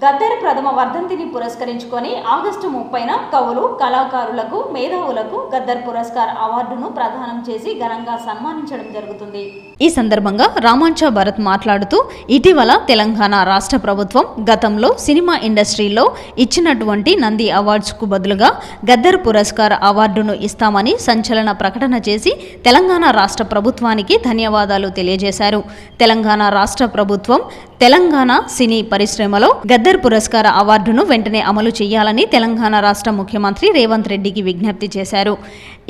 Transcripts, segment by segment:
గద్దర్ ప్రథమ వర్ధంతిని పురస్కరించుకొని ఆగస్టు 30న కవులు, కళాకారులకు, మేధావులకు గద్దర్ పురస్కార్ అవార్డును ప్రదానం చేసి ఘనంగా సన్మానించడం జరుగుతుంది. ఈ సందర్భంగా రామాంచ భరత్ మాట్లాడుతూ, ఇటీవల తెలంగాణ రాష్ట్ర ప్రభుత్వం గతంలో సినిమా ఇండస్ట్రీలో ఇచ్చినటువంటి నంది అవార్డ్స్కు బదులుగా గద్దర్ పురస్కార్ అవార్డును ఇస్తామని సంచలన ప్రకటన చేసి తెలంగాణ రాష్ట్ర ప్రభుత్వానికి ధన్యవాదాలు తెలియజేశారు. తెలంగాణ రాష్ట్ర ప్రభుత్వం తెలంగాణ సినీ పరిశ్రమలో గద్దర్ పురస్కార అవార్డును వెంటనే అమలు చేయాలని తెలంగాణ రాష్ట్ర ముఖ్యమంత్రి రేవంత్ రెడ్డికి విజ్ఞప్తి చేశారు.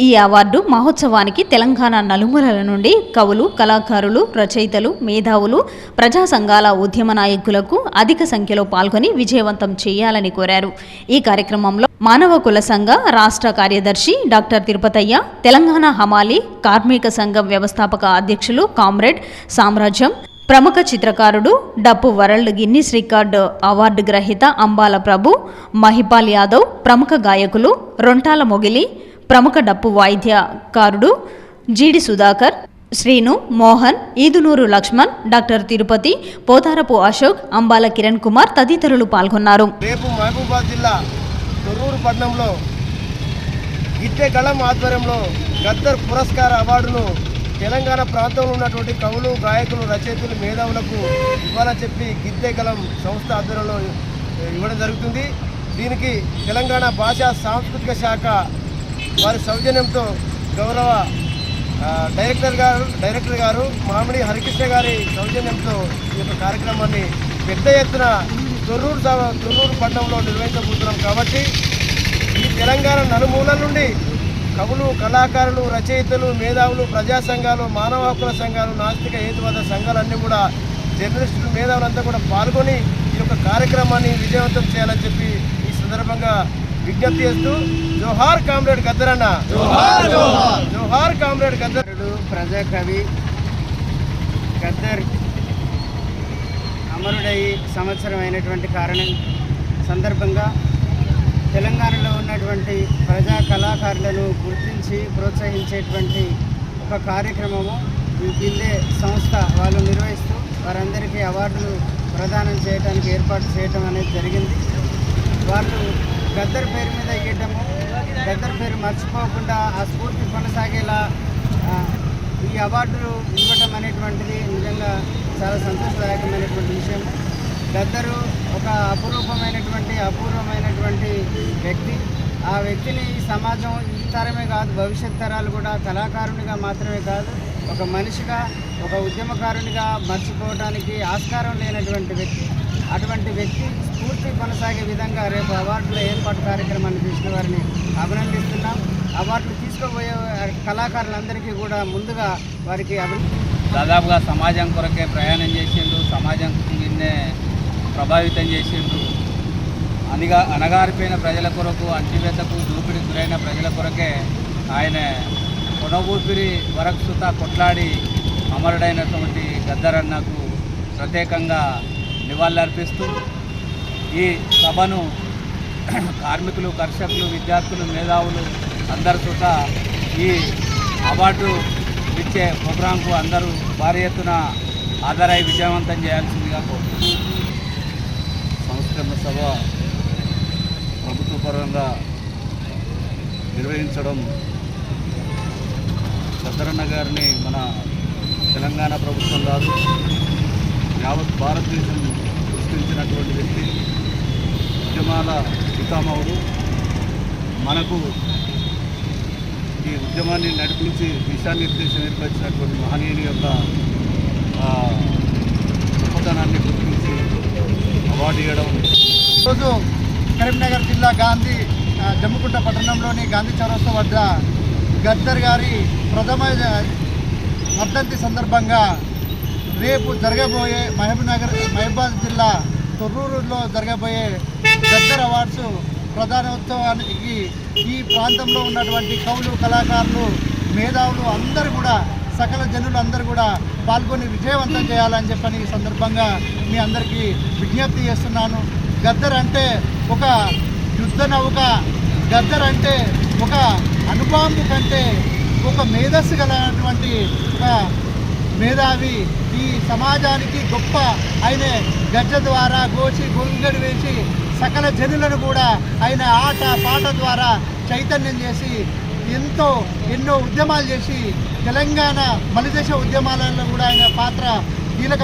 ఈ అవార్డు మహోత్సవానికి తెలంగాణ నలుమూలల నుండి కవులు, కళాకారులు, రచయితలు, మేధావులు, ప్రజా సంఘాల ఉద్యమ నాయకులకు అధిక సంఖ్యలో పాల్గొని విజయవంతం చేయాలని కోరారు. ఈ కార్యక్రమంలో మానవ కుల సంఘ రాష్ట్ర కార్యదర్శి డాక్టర్ తిరుపతయ్య, తెలంగాణ హమాలి కార్మిక సంఘం వ్యవస్థాపక అధ్యక్షులు కామ్రేడ్ సామ్రాజ్యం, ప్రముఖ చిత్రకారుడు, డప్పు వరల్డ్ గిన్నిస్ రికార్డు అవార్డు గ్రహీత అంబాల ప్రభు, మహిపాల్ యాదవ్, ప్రముఖ గాయకులు రొంటాల మొగిలి, ప్రముఖ డప్పు వాయిద్యకారుడు జీడి సుధాకర్, శ్రీను, మోహన్, ఈదునూరు లక్ష్మణ్, డాక్టర్ తిరుపతి, పోతారపు అశోక్, అంబాల కిరణ్ కుమార్ తదితరులు పాల్గొన్నారు. రేపు మహబూబాద్ జిల్లా తొర్రూరు పట్టణంలో గిద్దె కళం ఆధ్వర్యంలో గద్దర్ పురస్కార అవార్డును తెలంగాణ ప్రాంతంలో ఉన్నటువంటి కవులు, గాయకులు, రచయితలు, మేధావులకు ఇవ్వాలని చెప్పి గిద్దె కళం సంస్థ ఆధ్వర్యంలో ఇవ్వడం జరుగుతుంది. దీనికి తెలంగాణ భాషా సాంస్కృతిక శాఖ వారి సౌజన్యంతో గౌరవ డైరెక్టర్ గారు మామిడి హరికృష్ణ గారి సౌజన్యంతో ఈ యొక్క కార్యక్రమాన్ని పెద్ద ఎత్తున తొర్రూరు పట్టణంలో నిర్వహించబోతున్నాం. కాబట్టి ఈ తెలంగాణ నలుమూలల నుండి కవులు, కళాకారులు, రచయితలు, మేధావులు, ప్రజా సంఘాలు, మానవ హక్కుల సంఘాలు, నాస్తిక హేతువాద సంఘాలన్నీ కూడా, జర్నలిస్టులు, మేధావులంతా కూడా పాల్గొని ఈ యొక్క కార్యక్రమాన్ని విజయవంతం చేయాలని చెప్పి ఈ సందర్భంగా విజ్ఞప్తి చేస్తూ, జోహార్ కామ్రేడ్ గద్దర్ అన్న, జోహార్ కామ్రేడ్ గద్దర్. ప్రజాకవి గద్దర్ అమరుడై సంవత్సరం అయినటువంటి కారణం సందర్భంగా తెలంగాణలో ఉన్నటువంటి ప్రజా కళాకారులను గుర్తించి ప్రోత్సహించేటువంటి ఒక కార్యక్రమము ఈ గిల్లె సంస్థ వాళ్ళు నిర్వహిస్తూ వారందరికీ అవార్డులు ప్రదానం చేయడానికి ఏర్పాటు చేయటం అనేది జరిగింది. వాళ్ళు గద్దర్ పేరు మీద ఇవ్వటము, గద్దర్ పేరు మర్చిపోకుండా ఆ స్ఫూర్తి కొనసాగేలా ఈ అవార్డులు ఇవ్వటం అనేటువంటిది నిజంగా చాలా సంతోషదాయకమైనటువంటి విషయం. గద్దరు ఒక అపూర్వమైనటువంటి వ్యక్తి. ఆ వ్యక్తిని ఈ సమాజం ఈ తరమే కాదు, భవిష్యత్ తరాలు కూడా కళాకారునిగా మాత్రమే కాదు, ఒక మనిషిగా, ఒక ఉద్యమకారునిగా మర్చిపోవడానికి ఆస్కారం లేనటువంటి వ్యక్తి. అటువంటి వ్యక్తి స్ఫూర్తి కొనసాగే విధంగా రేపు అవార్డుల ఏర్పాటు కార్యక్రమాన్ని చేసిన వారిని అభినందిస్తున్నాం. అవార్డులు తీసుకోబోయే కళాకారులందరికీ కూడా ముందుగా వారికి దాదాపుగా సమాజం కొరకే ప్రయాణం చేసిండు, సమాజం ప్రభావితం చేసిండ్రు. అణగారిపోయిన ప్రజల కొరకు, అంచివేతకు దూపిడి గురైన ప్రజల కొరకే ఆయన కొనగూపిరి వరకు సుత కొట్లాడి అమరుడైనటువంటి గద్దర్ అన్నకు ప్రత్యేకంగా నివాళులర్పిస్తూ ఈ సభను కార్మికులు, కర్షకులు, విద్యార్థులు, మేధావులు అందరి సుత ఈ అవార్డు ఇచ్చే ప్రోగ్రాంకు అందరూ భారీ ఎత్తున హాజరై విజయవంతం చేయాల్సిందిగా కోరుతున్నాను. సంస్కరణ సభ ప్రభుత్వపరంగా నిర్వహించడం, గద్దరన్న గారిని మన తెలంగాణ ప్రభుత్వం కాదు, యావత్ భారతదేశం సృష్టించినటువంటి వ్యక్తి, ఉద్యమాల పితామహుడు. మనకు ఈ ఉద్యమాన్ని నడిపించి దిశానిర్దేశం ఏర్పరిచినటువంటి మహనీయుని యొక్క గొప్పతనాన్ని గుర్తించి అవార్డు ఇవ్వడం. ఈరోజు కరీంనగర్ జిల్లా జమ్మికుంట పట్టణంలోని గాంధీ చౌరస్తా వద్ద గద్దర్ గారి ప్రథమ వర్ధంతి సందర్భంగా రేపు జరగబోయే మహబూబాద్ జిల్లా తొర్రూరులో జరగబోయే గద్దర్ అవార్డ్స్ ప్రధానోత్సవానికి ఈ ప్రాంతంలో ఉన్నటువంటి కవులు, కళాకారులు, మేధావులు అందరూ కూడా, సకల జనులు అందరూ కూడా పాల్గొని విజయవంతం చేయాలని చెప్పని ఈ సందర్భంగా మీ అందరికీ విజ్ఞప్తి చేస్తున్నాను. గద్దర్ అంటే ఒక యుద్ధ నౌక, గద్దర్ అంటే ఒక అణుబాంబు కంటే ఒక మేధస్సు గలటువంటి ఒక మేధావి, ఈ సమాజానికి గొప్ప ఆయన గజ్జ ద్వారా గోచి గొంగడి వేసి సకల జనులను కూడా ఆయన ఆట పాట ద్వారా చైతన్యం చేసి ఎన్నో ఉద్యమాలు చేసి తెలంగాణ మలిదశ ఉద్యమాలలో కూడా ఆయన పాత్ర కీలక